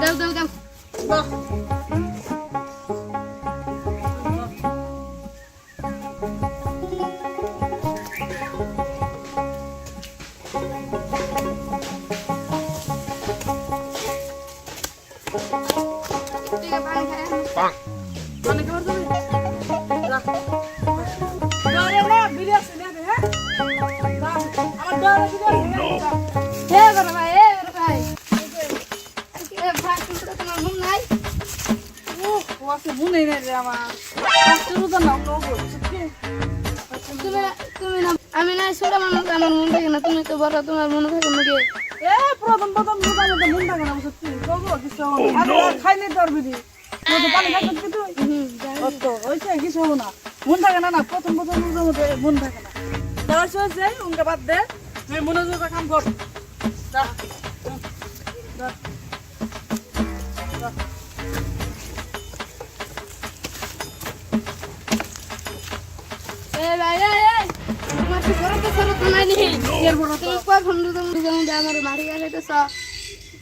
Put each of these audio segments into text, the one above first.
দাও দাও দাও বাহ ঠিক আছে পানি খাই পানি খাবার যাবে রাখ আরে না বিড়ি আছে না হ্যাঁ আমার ডরে বিড়ি হে বড় ভাই এ ভাত কিন্তু তোমার ঘুম নাই ও আছে মনে নেই রে আমার শুরু তো নাম লোক তুমি তুমি না আমি না ছোট মানুষ আমার মন থাকে না তুমি তো বড় তোমার মনে থাকে নাকি এ প্রথম মুদা মন থাকে না সত্যি গো কিছু আরে খাইলে তোর বিড়ি তো পানি খাইতে তুই তো ওইছে কিছু হবে না মন থাকে না প্রথম মুদা মন থাকে না তারা সহজ যাই উনকে বাদ দে তুই মনোযোগ কাম কর যা যা এ ভাই তোমার কি বড় তো ছোট নাই নি এর বড় তো কই ফোন দিতে যাও আমার মারি গাইতেছ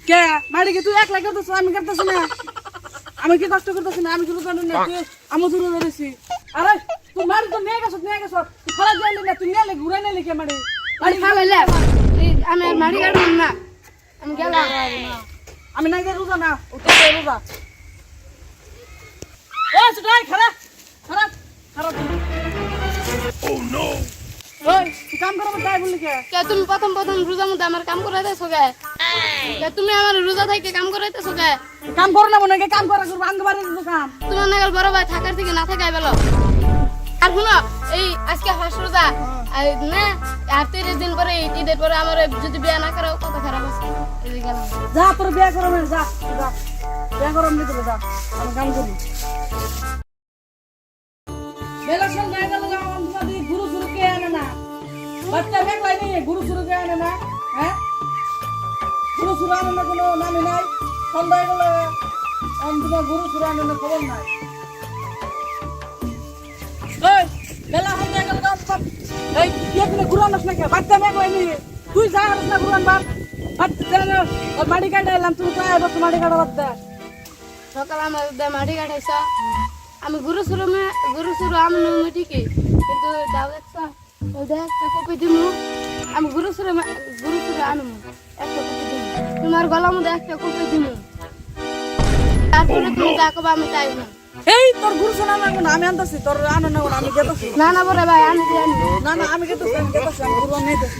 কে মারি কি তুই একলা করতেছ আমি করতেছ না আমি কি কষ্ট করতেছ না আমি শুরু জানি না তুই আমি শুরু করেছি আরে তুই মারি তো নিয়ে গেছ তুই ফলা যাইলি না তুই নিয়ে ঘুরাই নিয়ে কে মারি মারি খাইলে আমি আর মারি গাড়ব না আমি গেলাম আমি নাই যে রোজা না ও তো রোজা এ সুটাই খারাপ ও নো ওই তুই কাম করব তাই বললি কে তুমি প্রথম রোজা মধ্যে আমার কাম করাইতেছো কে তুমি আমার রোজা থাকতে কাম করাইতেছো কে কাম করো না মনে কাম করা করব আঙ্গবারে কাম তোমার নাগাল বড় ভাই থাকার থেকে না থাকাই বেলো আর শুনো এই আজকে হাস রোজা আর না আর 30 দিন পরে ঈদের পরে আমার যদি বিয়ে না করো কত খারাপ আছে এই গেলাম যা তোর বিয়ে করো না যা বিয়ে করো নি তোর যা আমি কাম করি বেলাশন গায় গেল যাও আমি গুরু শুরু কে আনে না বাচ্চা মেঘলাই নেই গুরু শুরু কে আনে না হ্যাঁ গুরু শুরু আনে না কোনো নামই নাই সন্ধ্যা গেল তোমার গুরু শুরু আনে না খবর নাই এই বেলা হয়ে গেল সব এই কে তুমি গুরু আনছ না কে বাচ্চা মেঘলাই নেই তুই যা আনছ না গুরু আনবার আর মাটি কাটা এলাম তুমি তো এবার মাটি কাটা বাদ দে সকাল আমার মাটি কাটাইছ আমি গুরু শুরু আমি নমি ঠিকই কিন্তু দাও দেখছ ওই দেখ একটা কপি দিমু আমি গুরু শুরু আনমু একটা কপি দিমু তোমার গলার মধ্যে একটা কপি দিমু তারপরে তুমি যা কবা আমি তাই না এই তোর গুরু শোনা লাগবে না আমি আনতাছি তোর আনো না আমি গেতাছি না বড় ভাই আমি জানি না আমি গেতাছি আমি গুরু আনতেছি